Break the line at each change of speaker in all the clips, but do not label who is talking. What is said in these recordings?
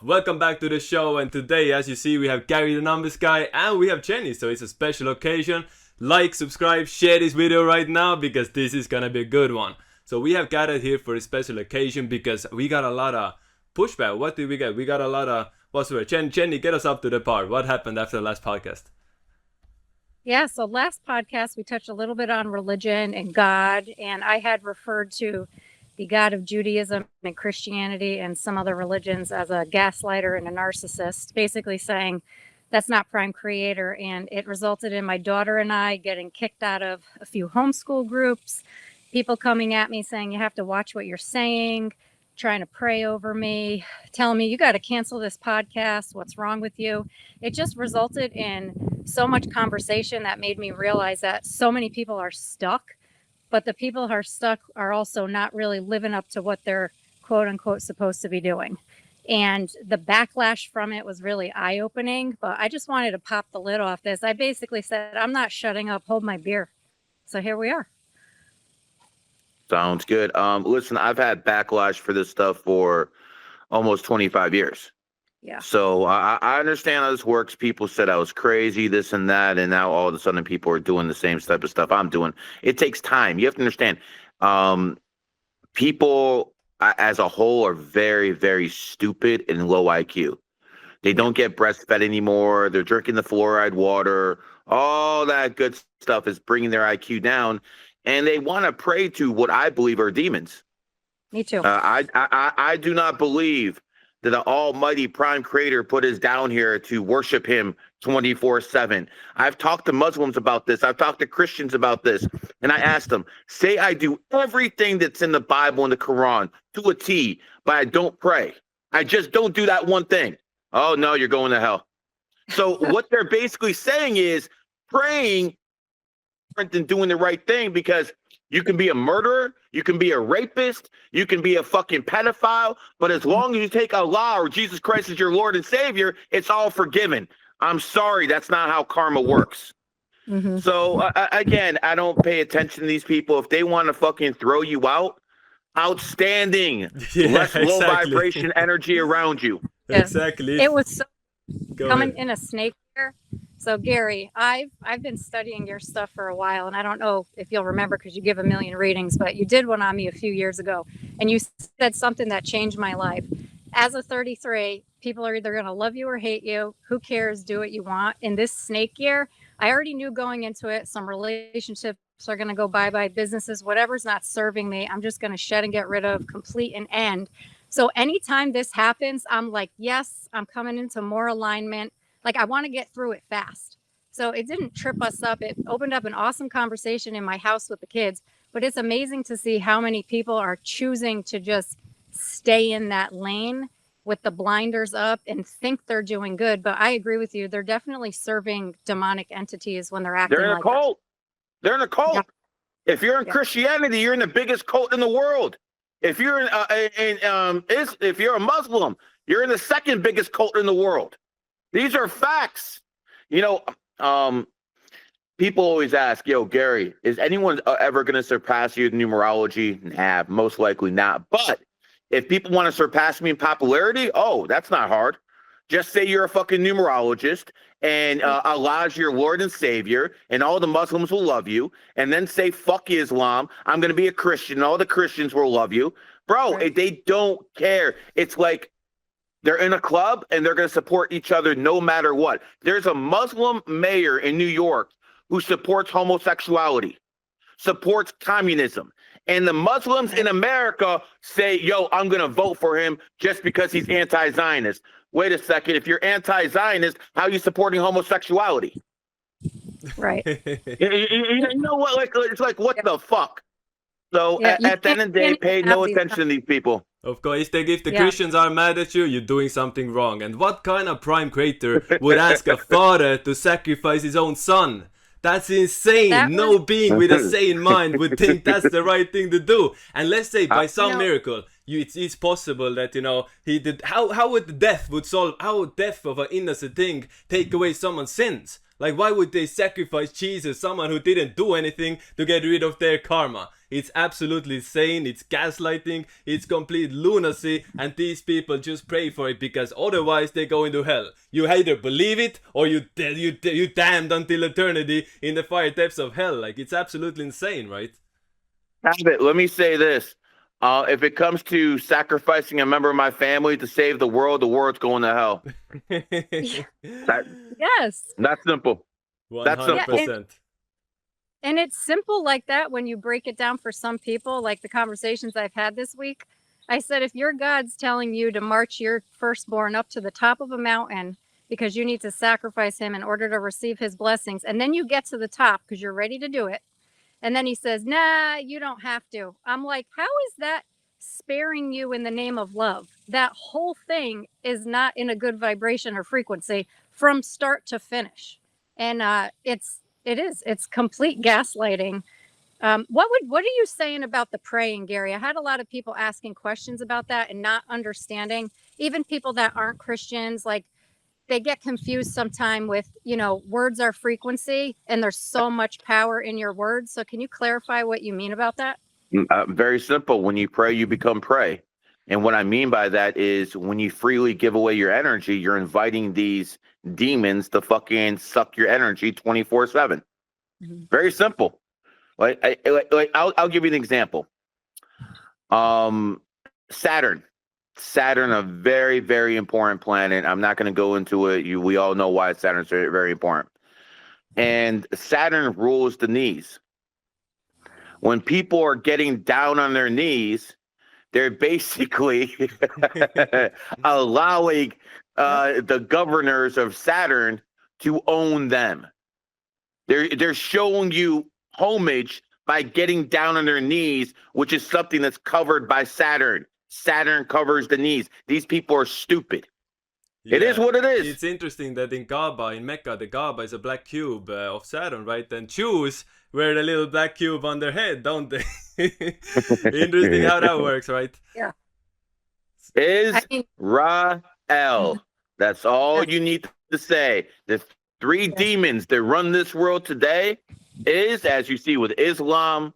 up? Welcome back to the show, and today, as you see, we have Gary the Numbers Guy and we have Jenny, so it's a special occasion. Like, subscribe, share this video right now because this is gonna be a good one. So we have gathered here for a special occasion because we got a lot of pushback. What did we get? We got a lot of, what's the word? Jenny, get us up to the part. What happened after the last podcast?
Yeah, so last podcast we touched a little bit on religion and God, and I had referred to the God of Judaism and Christianity and some other religions as a gaslighter and a narcissist, basically saying that's not prime creator. And it resulted in my daughter and I getting kicked out of a few homeschool groups, people coming at me saying you have to watch what you're saying, trying to pray over me, telling me you got to cancel this podcast. What's wrong with you? It just resulted in so much conversation that made me realize that so many people are stuck. But the people who are stuck are also not really living up to what they're quote unquote supposed to be doing. And the backlash from it was really eye-opening. But I just wanted to pop the lid off this. I basically said, I'm not shutting up, hold my beer. So here we are.
Sounds good. Listen, I've had backlash for this stuff for almost 25 years.
Yeah.
So I understand how this works. People said I was crazy, this and that, and now all of a sudden people are doing the same type of stuff I'm doing. It takes time. You have to understand. People as a whole are very, very stupid and low IQ. They don't get breastfed anymore. They're drinking the fluoride water. All that good stuff is bringing their IQ down, and they want to pray to what I believe are demons.
Me too.
I do not believe that the almighty prime creator put us down here to worship him 24/7. I've talked to Muslims about this. I've talked to Christians about this. And I asked them, say I do everything that's in the Bible and the Quran to a T, but I don't pray. I just don't do that one thing. Oh, no, you're going to hell. So what they're basically saying is praying is different than doing the right thing, because you can be a murderer, you can be a rapist, you can be a fucking pedophile, but as long as you take Allah or Jesus Christ as your Lord and Savior, it's all forgiven. I'm sorry, that's not how karma works.
Mm-hmm.
So, again, I don't pay attention to these people. If they want to fucking throw you out, outstanding.
Yeah,
Less low
exactly.
vibration energy around you.
Yeah.
Exactly.
It was so
Go
coming
ahead.
in a snake here. So Gary, I've been studying your stuff for a while, and I don't know if you'll remember because you give a million readings, but you did one on me a few years ago, and you said something that changed my life. As a 33, people are either going to love you or hate you. Who cares? Do what you want. In this snake year, I already knew going into it, some relationships are going to go bye-bye, businesses, whatever's not serving me, I'm just going to shed and get rid of, complete and end. So anytime this happens, I'm like, yes, I'm coming into more alignment. Like, I want to get through it fast. So it didn't trip us up. It opened up an awesome conversation in my house with the kids. But it's amazing to see how many people are choosing to just stay in that lane with the blinders up and think they're doing good. But I agree with you. They're definitely serving demonic entities when they're acting
They're in a
like
cult. They're in a cult.
Yeah.
If you're in Christianity, you're in the biggest cult in the world. If you're if you're a Muslim, you're in the second biggest cult in the world. These are facts. You know, people always ask, yo, Gary, is anyone ever going to surpass you in numerology? Nah, most likely not. But if people want to surpass me in popularity, oh, that's not hard. Just say you're a fucking numerologist and Allah's your Lord and Savior, and all the Muslims will love you. And then say, fuck Islam. I'm going to be a Christian. And all the Christians will love you. Bro,
Right.
they don't care. It's like they're in a club and they're going to support each other no matter what. There's a Muslim mayor in New York who supports homosexuality, supports communism. And the Muslims in America say, yo, I'm going to vote for him just because he's anti-Zionist. Wait a second. If you're anti-Zionist, how are you supporting homosexuality?
Right.
You know what? Like, it's like, what the fuck? So
Yeah, you
at the end of the day,
can't
pay
have
no
these
attention to these people.
Of course, if the
Yeah.
Christians are mad at you, you're doing something wrong. And what kind of prime creator would ask a father to sacrifice his own son? That's insane.
That
No being with a sane mind would think that's the right thing to do. And let's say by some
No.
miracle, it's possible that, you know, he did. How would the death would solve? How would death of an innocent thing take away someone's sins? Like, why would they sacrifice Jesus, someone who didn't do anything, to get rid of their karma? It's absolutely insane. It's gaslighting. It's complete lunacy. And these people just pray for it because otherwise they go into hell. You either believe it or you damned until eternity in the fire depths of hell. Like, it's absolutely insane, right?
Taavet, let me say this. If it comes to sacrificing a member of my family to save the world's going to hell.
Yes.
That's simple.
100%.
And it's simple like that when you break it down for some people, like the conversations I've had this week. I said, if your God's telling you to march your firstborn up to the top of a mountain because you need to sacrifice him in order to receive his blessings, and then you get to the top because you're ready to do it, and then he says, nah, you don't have to. I'm like, how is that sparing you in the name of love? That whole thing is not in a good vibration or frequency from start to finish. And it's complete gaslighting. What are you saying about the praying, Gary? I had a lot of people asking questions about that and not understanding. Even people that aren't Christians, like, they get confused sometime with, words are frequency and there's so much power in your words. So can you clarify what you mean about that?
Very simple. When you pray, you become prey. And what I mean by that is when you freely give away your energy, you're inviting these demons to fucking suck your energy 24/7.
Mm-hmm.
Very simple. I'll give you an example. Saturn, a very, very important planet. I'm not going to go into it. We all know why Saturn's very, very important. And Saturn rules the knees. When people are getting down on their knees, they're basically allowing the governors of Saturn to own them. They're showing you homage by getting down on their knees, which is something that's covered by Saturn. Saturn covers the knees. These people are stupid. Yeah. It is what it is.
It's interesting that in Mecca, the Kaaba is a black cube of Saturn, right? And Jews wear the little black cube on their head, don't they? Interesting how that works, right?
Yeah.
Israel. That's all you need to say. The three demons that run this world today is, as you see with Islam,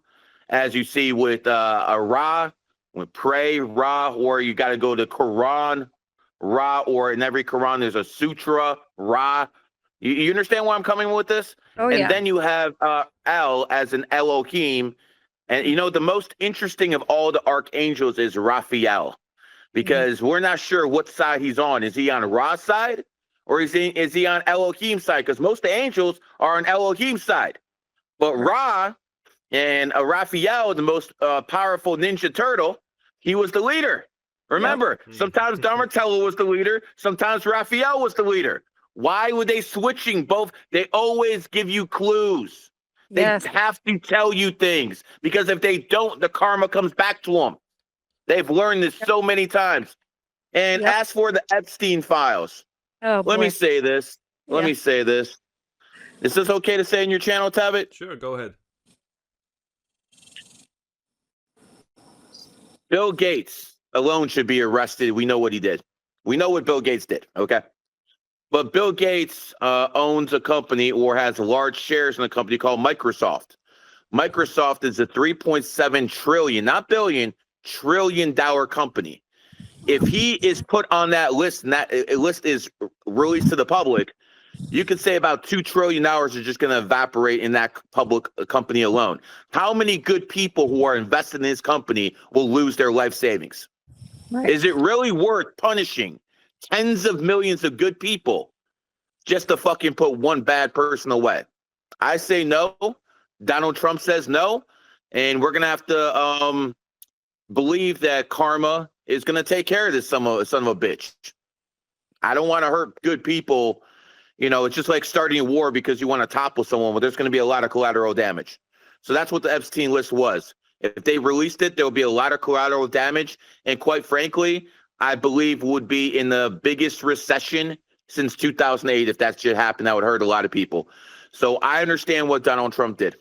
as you see with Ra, with pray Ra, or you got to go to Quran, Ra, or in every Quran there's a sutra, Ra. You understand where I'm coming with this?
Oh,
and then you have El as an Elohim. And the most interesting of all the archangels is Raphael, because we're not sure what side he's on. Is he on Ra's side or is he on Elohim's side? Because most of the angels are on Elohim's side. But Ra and Raphael, the most powerful Ninja Turtle, he was the leader. Remember, sometimes Donatello was the leader, sometimes Raphael was the leader. Why were they switching both? They always give you clues. They have to tell you things, because if they don't, the karma comes back to them. They've learned this so many times. And as for the Epstein files, let me say this. Let me say this. Is this okay to say in your channel, Taavet?
Sure, go ahead.
Bill Gates alone should be arrested. We know what he did. We know what Bill Gates did, okay? But Bill Gates owns a company or has large shares in a company called Microsoft. Microsoft is a $3.7 trillion, not billion, $1 trillion company. If he is put on that list and that list is released to the public, you could say about $2 trillion are just going to evaporate in that public company alone. How many good people who are invested in his company will lose their life savings? Right. Is it really worth punishing tens of millions of good people just to fucking put one bad person away? I say no. Donald Trump says no. And we're going to have to believe that karma is going to take care of this son of a bitch. I don't want to hurt good people. It's just like starting a war because you want to topple someone, but there's going to be a lot of collateral damage. So that's what the Epstein list was. If they released it, there will be a lot of collateral damage. And quite frankly, I believe would be in the biggest recession since 2008. If that should happen, that would hurt a lot of people. So I understand what Donald Trump did.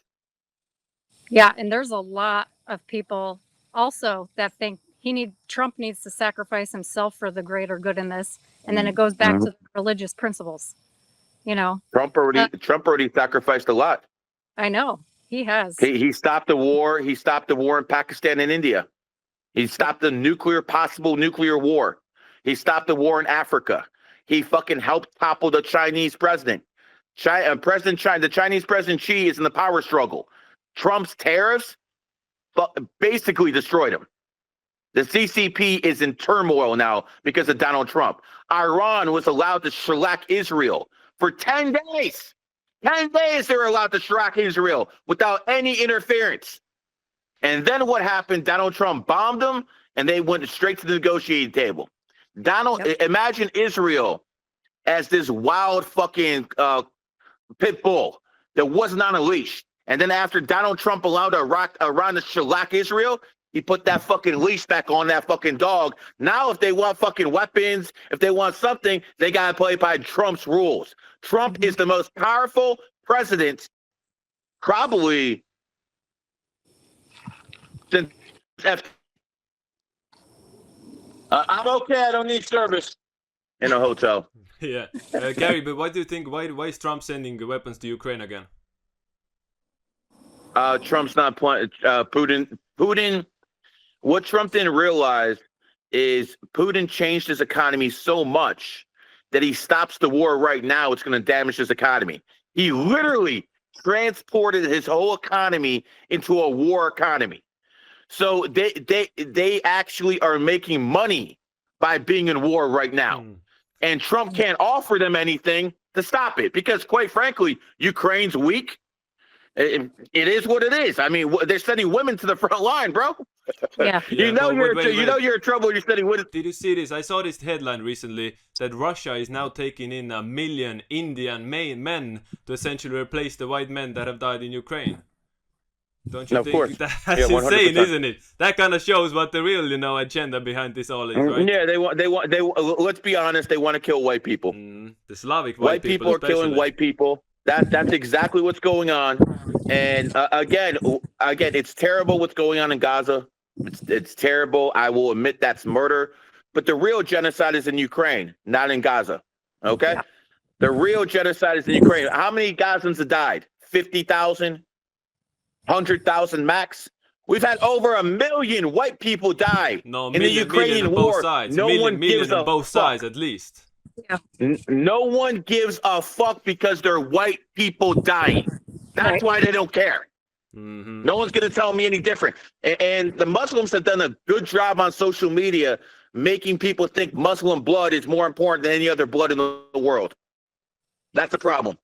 Yeah, and there's a lot of people also that think Trump needs to sacrifice himself for the greater good in this. And then it goes back to the religious principles.
Trump already sacrificed a lot.
I know. He has.
He stopped the war. He stopped the war in Pakistan and India. He stopped the possible nuclear war. He stopped the war in Africa. He fucking helped topple the Chinese president. The Chinese president Xi is in the power struggle. Trump's tariffs basically destroyed him. The CCP is in turmoil now because of Donald Trump. Iran was allowed to shellac Israel for 10 days. 10 days they were allowed to shellac Israel without any interference. And then what happened? Donald Trump bombed them, and they went straight to the negotiating table. Imagine Israel as this wild fucking pit bull that wasn't on a leash. And then after Donald Trump allowed Iran to shellac Israel, he put that fucking leash back on that fucking dog. Now, if they want fucking weapons, if they want something, they got to play by Trump's rules. Trump is the most powerful president, probably since Epstein. I'm okay. I don't need service in a hotel.
Yeah. Gary, but what do you think? Why is Trump sending weapons to Ukraine again?
Trump's not playing. Putin. What Trump didn't realize is Putin changed his economy so much that he stops the war right now. It's going to damage his economy. He literally transported his whole economy into a war economy. So they actually are making money by being in war right now. And Trump can't offer them anything to stop it because, quite frankly, Ukraine's weak. It is what it is. I mean, they're sending women to the front line, bro.
Yeah,
you know you're in trouble. You're sending women.
Did you see this? I saw this headline recently that Russia is now taking in 1 million Indian men to essentially replace the white men that have died in Ukraine. Don't you think that's insane, isn't it? That kind of shows what the real, agenda behind this all is, right?
Yeah, they want. Let's be honest. They want to kill white people.
The Slavic
white people are killing white people. That's exactly what's going on. And again, it's terrible what's going on in Gaza. It's terrible. I will admit that's murder. But the real genocide is in Ukraine, not in Gaza. Okay? Yeah. The real genocide is in Ukraine. How many Gazans have died? 50,000? 100,000 max? We've had over 1 million white people die in the Ukrainian war. No one gives a
both sides, at least.
Yeah.
No one gives a fuck because they're white people dying. That's why they don't care. No one's going to tell me any different. And the Muslims have done a good job on social media making people think Muslim blood is more important than any other blood in the world. That's a problem.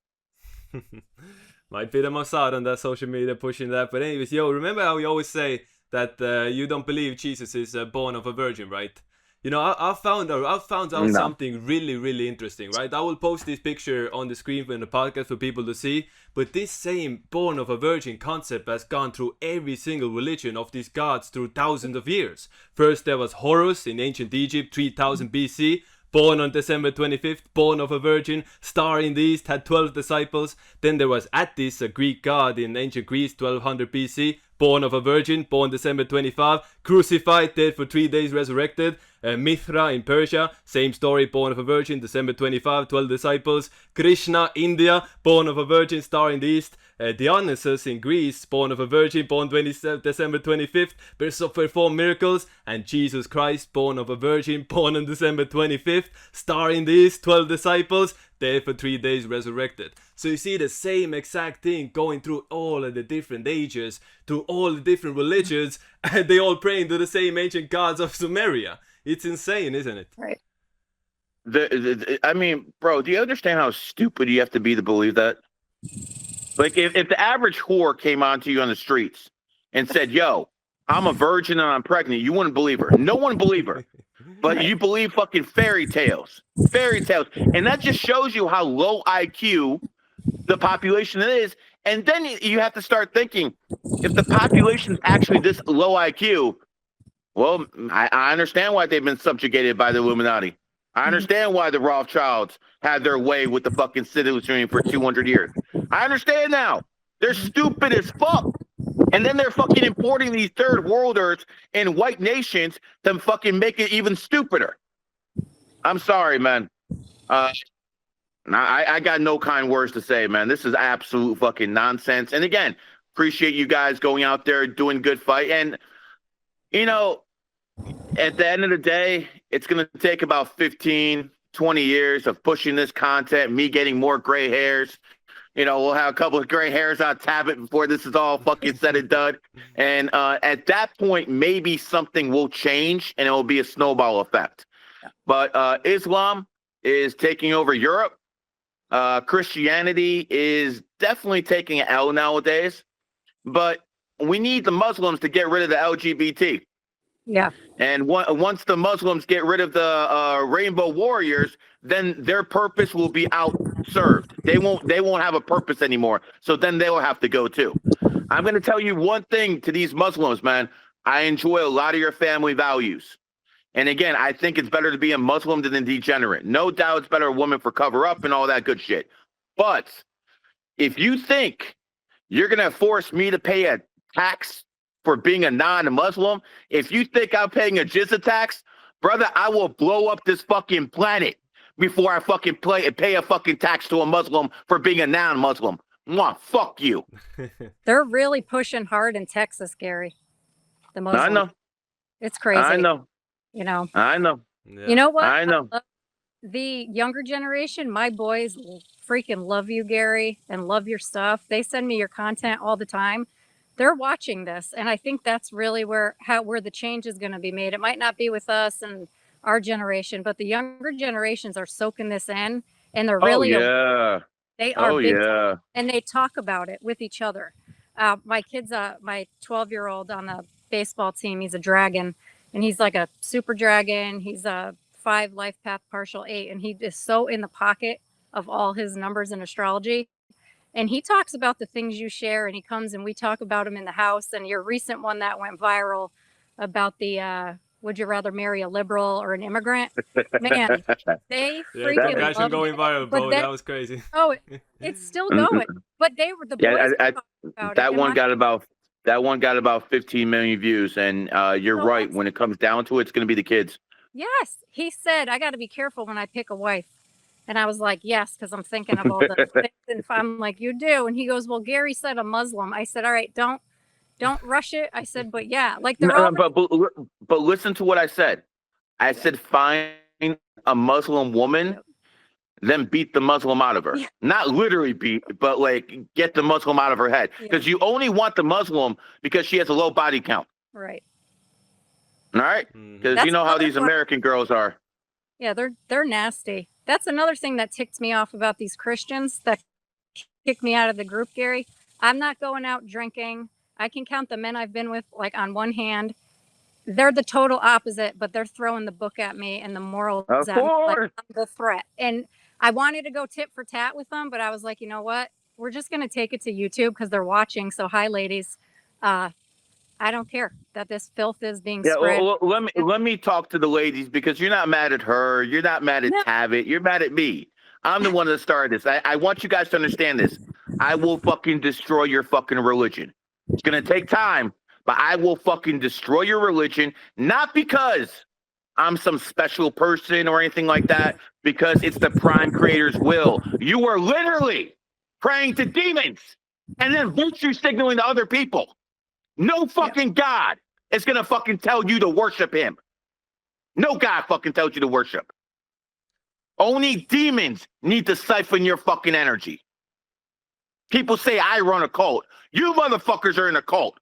Might be the Mossad on that social media pushing that. But anyways, remember how we always say that you don't believe Jesus is born of a virgin, right? I found out something really, really interesting, right? I will post this picture on the screen in the podcast for people to see. But this same born of a virgin concept has gone through every single religion of these gods through thousands of years. First there was Horus in ancient Egypt, 3000 BC. Born on December 25th, born of a virgin, star in the east, had 12 disciples. Then there was Attis, a Greek god in ancient Greece, 1200 BC. Born of a virgin, born December 25, crucified, dead for 3 days, resurrected. Mithra in Persia, same story, born of a virgin, December 25, 12 disciples. Krishna, India, born of a virgin, star in the east. Dionysus in Greece, born of a virgin, born December 25th, performed miracles. And Jesus Christ, born of a virgin, born on December 25th, star in the east, 12 disciples, dead for 3 days, resurrected. So you see the same exact thing going through all of the different ages, through all the different religions, and they all praying to the same ancient gods of Sumeria. It's insane, isn't it?
Right.
I mean, bro, do you understand how stupid you have to be to believe that? Like, if the average whore came onto you on the streets and said, yo, I'm a virgin and I'm pregnant, you wouldn't believe her. No one believe her. But you believe fucking fairy tales. Fairy tales. And that just shows you how low IQ the population is. And then you have to start thinking, if the population is actually this low IQ, well, I understand why they've been subjugated by the Illuminati. I understand why the Rothschilds had their way with the fucking citizenry for 200 years. I understand now. They're stupid as fuck. And then they're fucking importing these third worlders in white nations to fucking make it even stupider. I'm sorry, man. I got no kind words to say, man. This is absolute fucking nonsense. And again, Appreciate you guys going out there doing good fight. And, you know, at the end of the day, it's going to take about 15, 20 years of pushing this content, me getting more gray hairs. You know, we'll have a couple of gray hairs on Taavet before this is all fucking said and done. And at that point, maybe something will change and it will be a snowball effect. But Islam is taking over Europe. Christianity is definitely taking an L nowadays. But we need the Muslims to get rid of the LGBT.
Yeah.
And once the Muslims get rid of the rainbow warriors, then their purpose will be outserved. They won't have a purpose anymore. So then they will have to go too. I'm going to tell you one thing to these Muslims, man. I enjoy a lot of your family values. And again, I think it's better to be a Muslim than a degenerate. No doubt it's better a woman for cover up and all that good shit. But if you think you're going to force me to pay a tax for being a non-Muslim, if you think I'm paying a jizya tax, brother, I will blow up this fucking planet before I fucking pay a fucking tax to a Muslim for being a non-Muslim. Mwah, fuck you.
They're really pushing hard in Texas, Gary. The Muslims.
I know.
It's crazy.
I know.
You know.
I know.
Yeah.
You know what?
I know.
The younger generation, my boys freaking love you, Gary, and love your stuff. They send me your content all the time. They're watching this, and I think that's really where the change is going to be made. It might not be with us and our generation, but the younger generations are soaking this in, and they're really they are big time, and they talk about it with each other. My kid's my 12-year-old on the baseball team. He's a dragon, and he's like a super dragon. He's a 5 life path partial 8, and he is so in the pocket of all his numbers in astrology. And he talks about the things you share, and he comes and we talk about them in the house. And your recent one that went viral about the would you rather marry a liberal or an immigrant? Man, they freaking
guys are going viral, bro. That was crazy.
Oh, it's still going. But they were the boys.
That one got about 15 million views, and you're right. When it comes down to it, it's going to be the kids.
Yes, he said I got to be careful when I pick a wife. And I was like, yes, because I'm thinking of all the things. And I'm like, you do. And he goes, well, Gary said a Muslim. I said, all right, don't rush it. I said, but yeah, like they're all.
But listen to what I said. I said, find a Muslim woman, then beat the Muslim out of her. Yeah. Not literally beat, but like get the Muslim out of her head. Because you only want the Muslim because she has a low body count.
Right.
All right. Because you know how these American girls are.
Yeah, they're nasty. That's another thing that ticked me off about these Christians that kicked me out of the group, Gary. I'm not going out drinking. I can count the men I've been with like on one hand. They're the total opposite, but they're throwing the book at me and the morals at me, like I'm the threat. And I wanted to go tit for tat with them, but I was like, you know what? We're just going to take it to YouTube because they're watching. So hi, ladies. I don't care that this filth is being spread.
Well, let me talk to the ladies because you're not mad at her. You're not mad at Taavet. You're mad at me. I'm the one that started this. I want you guys to understand this. I will fucking destroy your fucking religion. It's going to take time, but I will fucking destroy your religion. Not because I'm some special person or anything like that, because it's the prime creator's will. You are literally praying to demons and then virtue signaling to other people. No fucking God is going to fucking tell you to worship him. No God fucking tells you to worship. Only demons need to siphon your fucking energy. People say I run a cult. You motherfuckers are in a cult.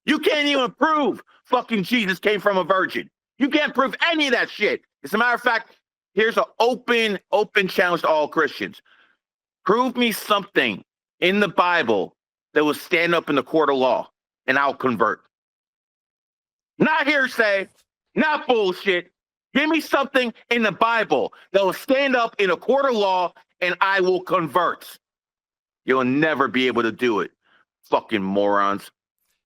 You can't even prove fucking Jesus came from a virgin. You can't prove any of that shit. As a matter of fact, here's an open challenge to all Christians. Prove me something in the Bible that will stand up in the court of law. And I'll convert. Not hearsay, not bullshit. Give me something in the Bible that will stand up in a court of law and I will convert. You'll never be able to do it. Fucking morons.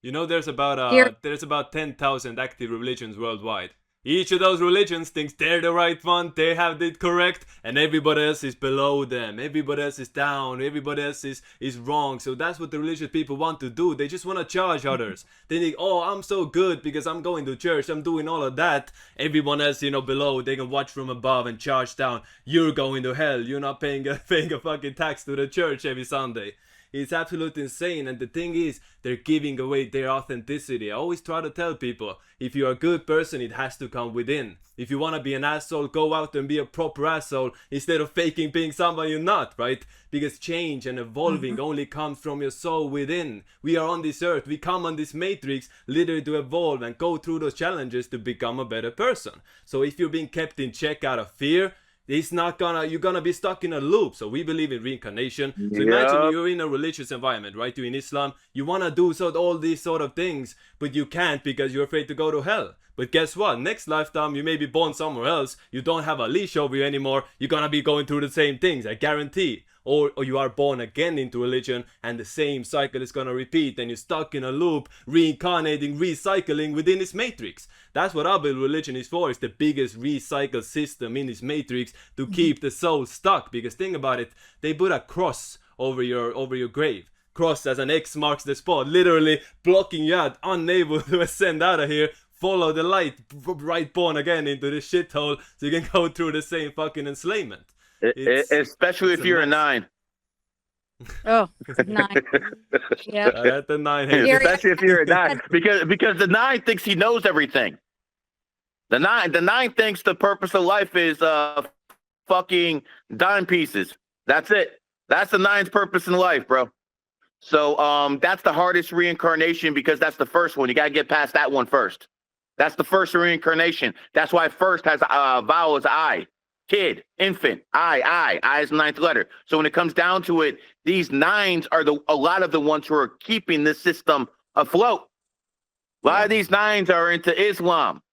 You know, there's about 10,000 active religions worldwide. Each of those religions thinks they're the right one, they have it correct, and everybody else is below them. Everybody else is down, everybody else is wrong. So that's what the religious people want to do. They just want to charge others. They think, oh, I'm so good because I'm going to church, I'm doing all of that. Everyone else, below, they can watch from above and charge down. You're going to hell. You're not paying a fucking tax to the church every Sunday. It's absolutely insane. And the thing is, they're giving away their authenticity. I always try to tell people, if you're a good person, it has to come within. If you want to be an asshole, go out and be a proper asshole instead of faking being somebody you're not, right? Because change and evolving only comes from your soul within. We are on this earth, we come on this matrix literally to evolve and go through those challenges to become a better person. So if you're being kept in check out of fear, you're gonna be stuck in a loop. So we believe in reincarnation. So imagine you're in a religious environment, right? You're in Islam, you wanna do all these sort of things, but you can't because you're afraid to go to hell. But guess what? Next lifetime, you may be born somewhere else. You don't have a leash over you anymore. You're gonna be going through the same things, I guarantee. Or you are born again into religion and the same cycle is gonna repeat and you're stuck in a loop, reincarnating, recycling within this matrix. That's what I believe religion is for. It's the biggest recycle system in this matrix to keep the soul stuck. Because think about it, they put a cross over your grave. Cross as an X marks the spot, literally blocking you out, unable to ascend out of here. Follow the light, right born again into this shithole so you can go through the same fucking enslavement.
Especially if you're a 9.
Oh, 9. Yeah.
At the 9.
Especially if you're a 9. Because the 9 thinks he knows everything. The 9 thinks the purpose of life is fucking dime pieces. That's it. That's the 9's purpose in life, bro. So that's the hardest reincarnation because that's the first one. You gotta get past that one first. That's the first reincarnation. That's why first has a vowel as I. Kid, infant, I is the 9th letter. So when it comes down to it, these 9s are a lot of the ones who are keeping this system afloat. A lot of these 9s are into Islam.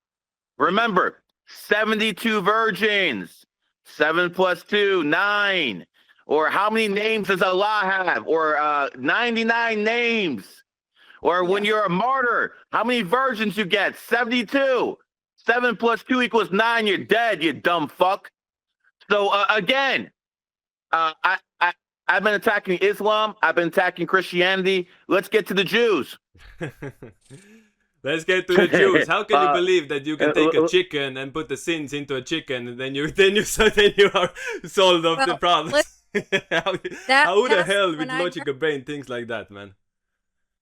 Remember, 72 virgins, 7 plus 2, 9. Or how many names does Allah have? Or 99 names. Or when you're a martyr, how many virgins you get? 72. 7 plus 2 equals 9. You're dead, you dumb fuck. So again, I've been attacking Islam. I've been attacking Christianity. Let's get to the Jews.
Let's get to the Jews. How can you believe that you can take a chicken and put the sins into a chicken and then you are solved of the problem? how the hell with logical brain thinks like that, man?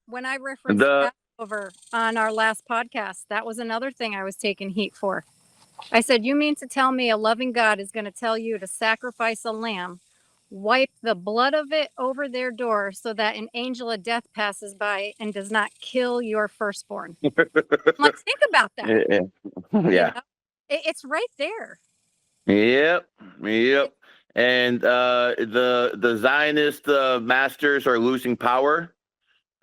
When I referenced Passover on our last podcast, that was another thing I was taking heat for. I said, you mean to tell me a loving God is going to tell you to sacrifice a lamb, wipe the blood of it over their door so that an angel of death passes by and does not kill your firstborn? Like, think about that.
Yeah.
You know? It's right there.
Yep. And the Zionist masters are losing power.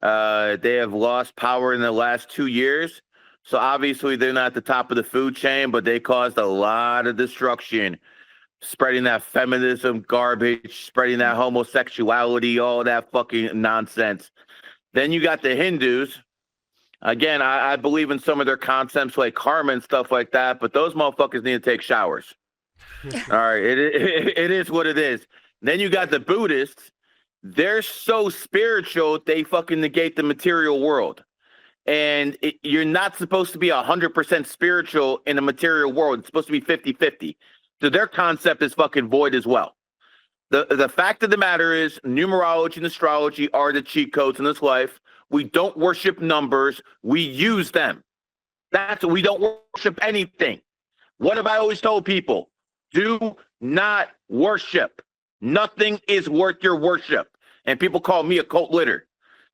They have lost power in the last 2 years. So obviously they're not at the top of the food chain, but they caused a lot of destruction, spreading that feminism garbage, spreading that homosexuality, all that fucking nonsense. Then you got the Hindus. Again, I believe in some of their concepts like karma and stuff like that, but those motherfuckers need to take showers. All right, it is what it is. Then you got the Buddhists. They're so spiritual, they fucking negate the material world. And you're not supposed to be 100% spiritual in a material world. It's supposed to be 50-50. So their concept is fucking void as well. The fact of the matter is numerology and astrology are the cheat codes in this life. We don't worship numbers. We use them. We don't worship anything. What have I always told people? Do not worship. Nothing is worth your worship. And people call me a cult leader.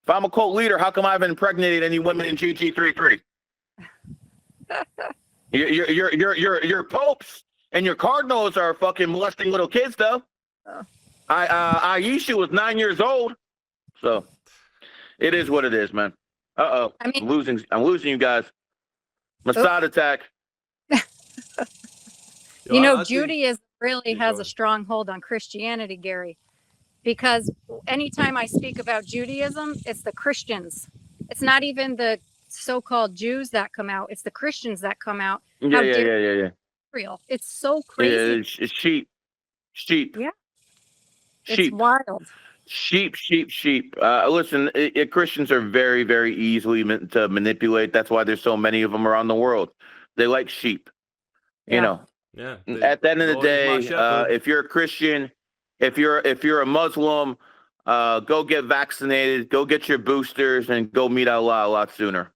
If I'm a cult leader, how come I haven't impregnated any women in GG33? Your popes and your cardinals are fucking molesting little kids, though. Oh. Aisha was 9 years old, so it is what it is, man. I'm losing you guys. Mossad attack.
You know, Judaism really has a strong hold on Christianity, Gary. Because anytime I speak about Judaism, it's the Christians. It's not even the so-called Jews that come out. It's the Christians that come out.
Yeah.
Real. It's so crazy.
Yeah, it's sheep.
Yeah.
Sheep.
It's wild.
Sheep. Listen, Christians are very, very easily to manipulate. That's why there's so many of them around the world. They like sheep. You know.
Yeah.
At the end of the day, if you're a Christian, if you're a Muslim, go get vaccinated, go get your boosters, and go meet Allah a lot sooner.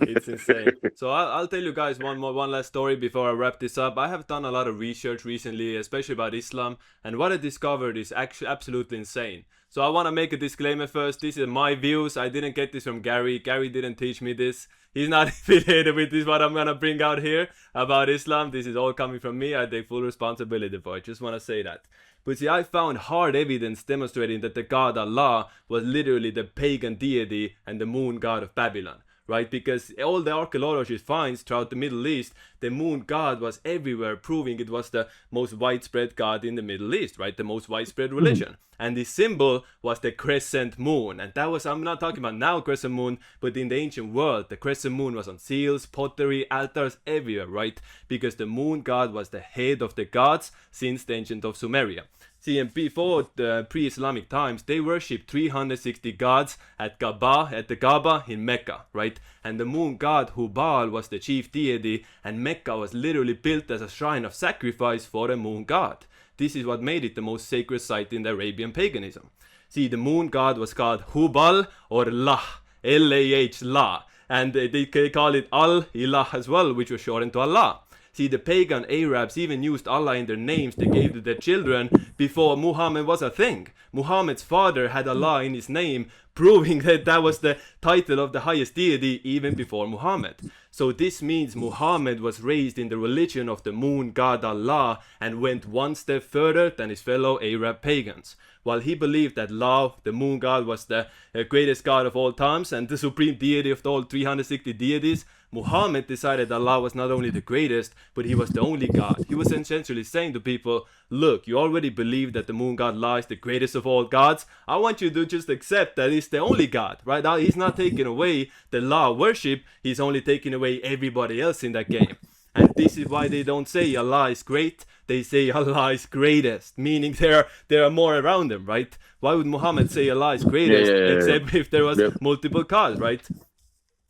It's insane. So I'll tell you guys one last story before I wrap this up. I have done a lot of research recently, especially about Islam, and what I discovered is actually absolutely insane. So I want to make a disclaimer first. These are my views. I didn't get this from Gary. Gary didn't teach me this. He's not affiliated with this, what I'm going to bring out here about Islam. This is all coming from me. I take full responsibility for it. Just want to say that. But see, I found hard evidence demonstrating that the god Allah was literally the pagan deity and the moon god of Babylon. Right, because all the archaeology finds throughout the Middle East, the moon god was everywhere, proving it was the most widespread god in the Middle East, right? The most widespread religion. And the symbol was the crescent moon. And that was, I'm not talking about now crescent moon, but in the ancient world, the crescent moon was on seals, pottery, altars, everywhere, right? Because the moon god was the head of the gods since the ancient of Sumeria. See, and before the pre-Islamic times, they worshipped 360 gods at the Kaaba in Mecca, right? And the moon god Hubal was the chief deity, and Mecca was literally built as a shrine of sacrifice for the moon god. This is what made it the most sacred site in the Arabian paganism. See, the moon god was called Hubal or Lah, L-A-H, La, and they call it Al-Ilah as well, which was shortened to Allah. See, the pagan Arabs even used Allah in their names they gave to their children before Muhammad was a thing. Muhammad's father had Allah in his name, proving that that was the title of the highest deity even before Muhammad. So this means Muhammad was raised in the religion of the moon god Allah and went one step further than his fellow Arab pagans. While he believed that Allah, the moon god, was the greatest god of all times and the supreme deity of all 360 deities, Muhammad decided Allah was not only the greatest, but he was the only God. He was essentially saying to people, look, you already believe that the moon god Allah is the greatest of all gods. I want you to just accept that he's the only God, right? He's not taking away the law of worship, he's only taking away everybody else in that game. And this is why they don't say Allah is great, they say Allah is greatest, meaning there are more around them, right? Why would Muhammad say Allah is greatest, except if there was multiple gods, right?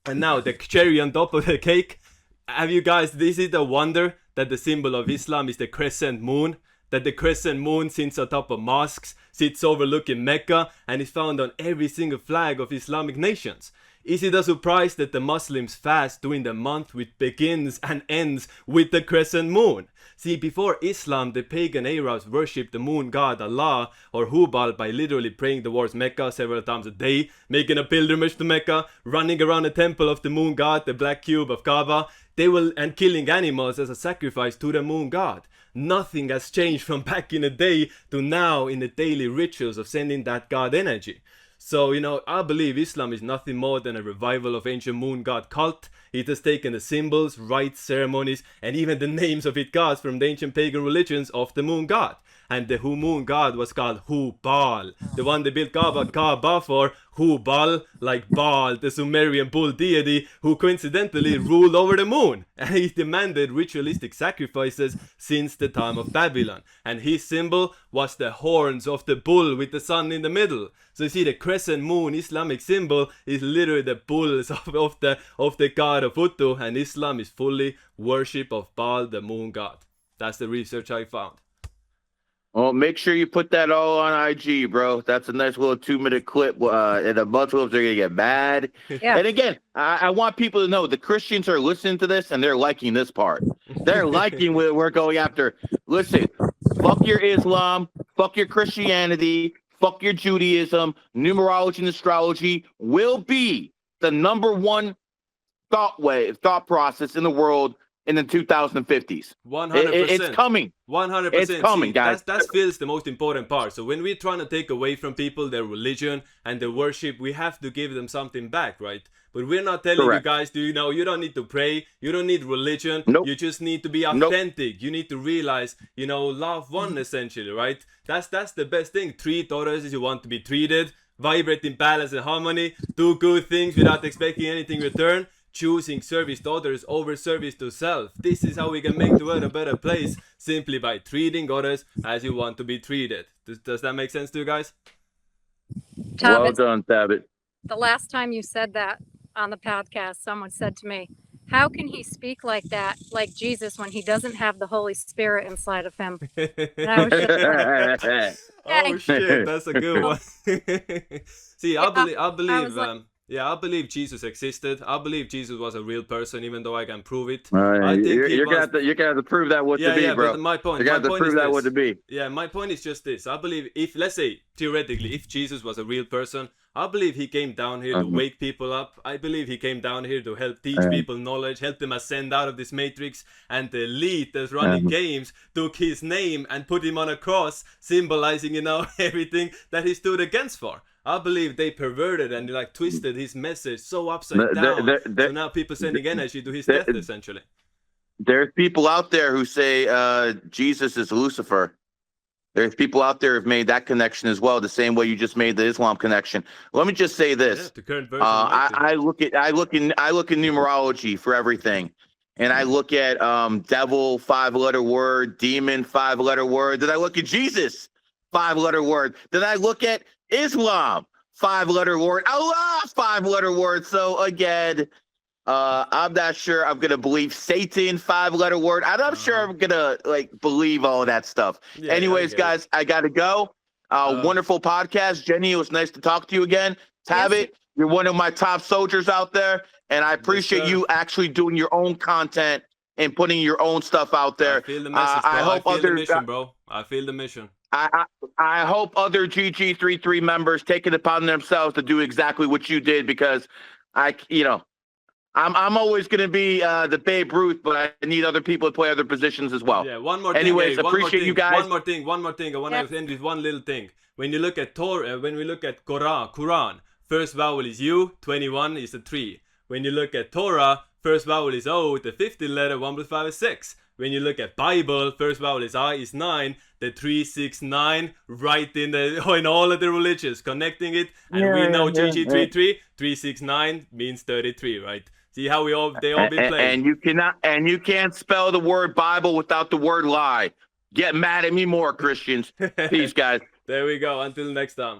And now the cherry on top of the cake, have you guys, this is the wonder that the symbol of Islam is the crescent moon, that the crescent moon sits on top of mosques, sits overlooking Mecca, and is found on every single flag of Islamic nations. Is it a surprise that the Muslims fast during the month which begins and ends with the crescent moon? See, before Islam, the pagan Arabs worshipped the moon god Allah or Hubal by literally praying towards Mecca several times a day, making a pilgrimage to Mecca, running around the temple of the moon god, the black cube of Kaaba, and killing animals as a sacrifice to the moon god. Nothing has changed from back in the day to now in the daily rituals of sending that god energy. So, I believe Islam is nothing more than a revival of ancient moon god cult. It has taken the symbols, rites, ceremonies, and even the names of its gods from the ancient pagan religions of the moon god. And the moon god was called Hubal. The one they built Kaaba for, Hubal, like Baal, the Sumerian bull deity, who coincidentally ruled over the moon. And he demanded ritualistic sacrifices since the time of Babylon. And his symbol was the horns of the bull with the sun in the middle. So you see, the crescent moon Islamic symbol is literally the bulls of the god of Uttu, and Islam is fully worship of Baal, the moon god. That's the research I found.
Well, make sure you put that all on IG, bro. That's a nice little 2-minute clip. And the Muslims are going to get mad.
Yeah.
And again, I want people to know the Christians are listening to this and they're liking this part. They're liking what we're going after. Listen, fuck your Islam, fuck your Christianity, fuck your Judaism. Numerology and astrology will be the #1 thought process in the world in the 2050s.
100%.
It's coming.
100%.
It's coming, guys.
That feels the most important part. So when we're trying to take away from people their religion and their worship, we have to give them something back, right? But we're not telling you guys, you don't need to pray. You don't need religion.
Nope.
You just need to be authentic.
Nope.
You need to realize, love one essentially, right? That's the best thing. Treat others as you want to be treated. Vibrate in balance and harmony. Do good things without expecting anything in return. Choosing service to others over service to self. This is how we can make the world a better place, simply by treating others as you want to be treated. Does that make sense to you guys?
Well done, Taavet.
The last time you said that on the podcast, someone said to me, how can he speak like that, like Jesus, when he doesn't have the Holy Spirit inside of him? And I was just like,
Oh shit, that's a good one. See,
Yeah,
I believe,
was like-
yeah, I believe Jesus existed. I believe Jesus was a real person, even though I can prove it. I think he
you're
was.
gonna have to prove that what
Yeah,
to be,
yeah,
bro.
but my point,
You're gonna have to
is
prove that what to
this.
be.
Yeah, my point is just this. I believe if, let's say, theoretically, if Jesus was a real person, I believe he came down here to wake people up. I believe he came down here to help teach people knowledge, help them ascend out of this matrix. And the elite that's running games took his name and put him on a cross, symbolizing, you know, everything that he stood against for. I believe they perverted and like twisted his message so upside down. So now people sending energy to his death, essentially.
There's people out there who say Jesus is Lucifer. There's people out there who've made that connection as well, the same way you just made the Islam connection. Let me just say this:
yeah, the current version
I look in numerology for everything, and I look at devil 5-letter word, demon 5-letter word. Then I look at Jesus 5-letter word. Then I look at Islam 5-letter word, Allah 5-letter word. So again, I'm not sure I'm gonna believe Satan 5-letter word. I'm not sure I'm gonna like believe all of that stuff.
Yeah,
Anyways, guys, I gotta go. Wonderful podcast, Jenny. It was nice to talk to you again. Taavet, you're one of my top soldiers out there, and I appreciate you actually doing your own content and putting your own stuff out there.
I feel the message, bro. I feel the mission, bro. I feel the mission.
I hope other GG33 members take it upon themselves to do exactly what you did, because I'm always going to be the Babe Ruth, but I need other people to play other positions as well.
Yeah, one more thing.
Anyways, appreciate you guys.
One more thing. I want to end with one little thing. When you look at Torah, when we look at Quran, first vowel is U, 21 is a 3. When you look at Torah, first vowel is O, the 15th letter, 1 plus 5 is 6. When you look at Bible, first vowel is I, is 9, the 3, 6, 9, right in all of the religions, connecting it. And we know GG33, 369 means 33, right? See how they all been played.
And you can't spell the word Bible without the word lie. Get mad at me more, Christians. Peace, guys.
There we go. Until next time.